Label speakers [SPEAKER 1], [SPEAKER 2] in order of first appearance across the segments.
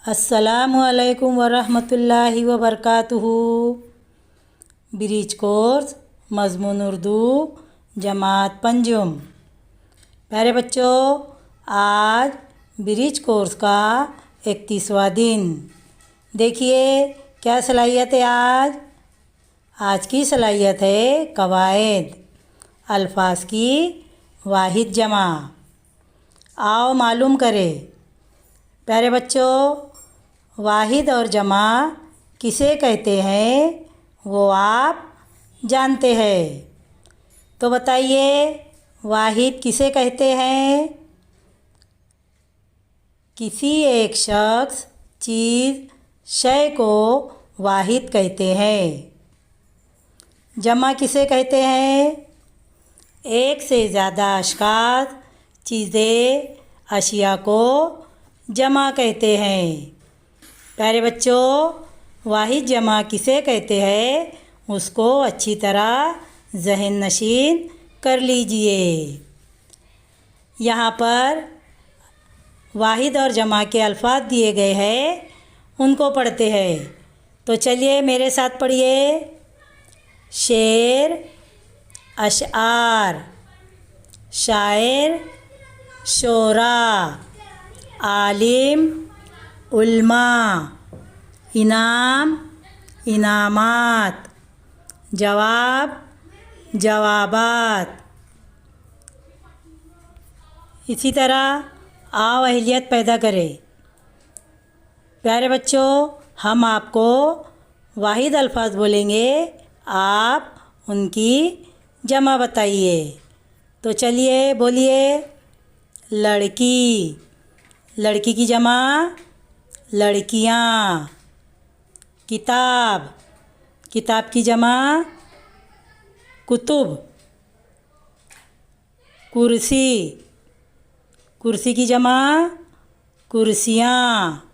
[SPEAKER 1] अस्सलामुअलैकुम वरहमतुल्लाहि वबरकातुहू। Bridge course मज़मून Urdu जमात पंजुम। प्यारे बच्चों, आज ब्रिज कोर्स का 31वां दिन। देखिए क्या सलाहियत है आज की सलाहियत है कवायद, अल्फाज की वाहिद जमा। आओ मालूम करें। प्यारे बच्चों, वाहिद और जमा किसे कहते हैं वो आप जानते हैं, तो बताइए वाहिद किसे कहते हैं? किसी एक शख्स, चीज़, शय को वाहिद कहते हैं। जमा किसे कहते हैं? एक से ज़्यादा अशखास, चीज़ें, अशिया को जमा कहते हैं। प्यारे बच्चों, वाहिद जमा किसे कहते हैं उसको अच्छी तरह ज़हन नशीन कर लीजिए। यहाँ पर वाहिद और जमा के अल्फाज दिए गए हैं, उनको पढ़ते हैं। तो चलिए मेरे साथ पढ़िए। शेर, अशआर, शायर, शोरा, आलिम, उल्मा, इनाम, इनामात, जवाब, जवाबात। इसी तरह आओ अहलियत पैदा करें। प्यारे बच्चों, हम आपको वाहिद अल्फाज बोलेंगे, आप उनकी जमा बताइए। तो चलिए बोलिए। लड़की, लड़की की जमा लड़कियाँ। किताब, किताब की जमा कुतुब। कुर्सी, कुर्सी की जमा कुर्सियाँ।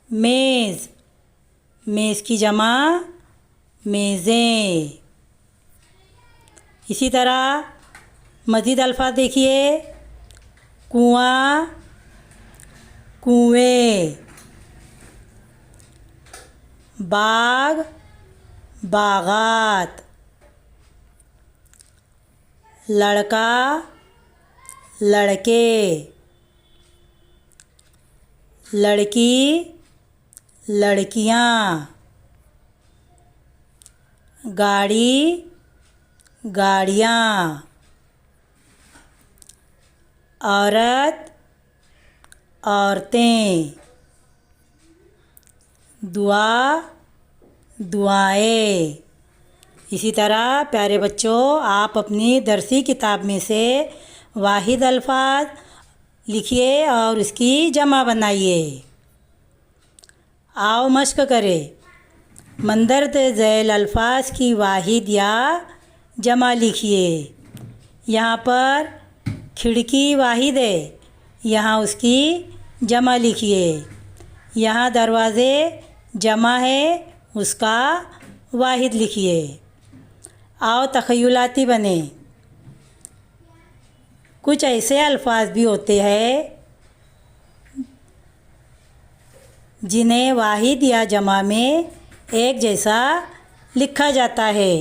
[SPEAKER 1] मेज़, मेज़ की जमा मेज़ें। इसी तरह मज़ीद अल्फाज देखिए। कुआँ, कुएँ। बाग, बागात। लड़का, लड़के। लड़की, लड़कियाँ। गाड़ी, गाड़ियाँ। औरत, औरतें। दुआ, दुआएं। इसी तरह प्यारे बच्चों, आप अपनी दरसी किताब में से वाहिद अल्फाज लिखिए और उसकी जमा बनाइए। आओ मश्क करें। मंदरज झैल अल्फाज की वाहिद या जमा लिखिए। यहाँ पर खिड़की वाहिद है, यहाँ उसकी जमा लिखिए। यहाँ दरवाज़े जमा है, उसका वाहिद लिखिए। आओ तख़य्युलाती बने। कुछ ऐसे अल्फाज भी होते हैं जिन्हें वाहिद या जमा में एक जैसा लिखा जाता है।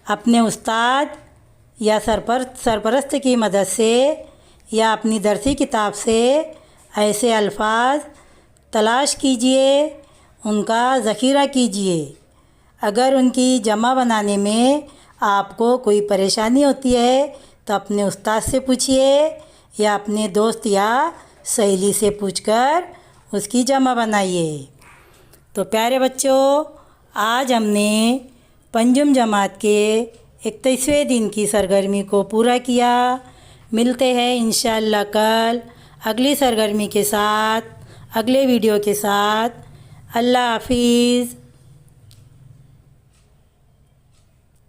[SPEAKER 1] अपने उस्ताद या सरपरस्त की मदद से या अपनी दरसी किताब से ऐसे अल्फाज तलाश कीजिए, उनका ज़ख़ीरा कीजिए। अगर उनकी जमा बनाने में आपको कोई परेशानी होती है तो अपने उस्ताद से पूछिए या अपने दोस्त या सहेली से पूछकर उसकी जमा बनाइए। तो प्यारे बच्चों, आज हमने पंजुम जमात के 31वें दिन की सरगर्मी को पूरा किया। मिलते हैं इंशाअल्लाह कल अगली सरगर्मी के साथ, अगले वीडियो के साथ। अल्लाह हाफिज़।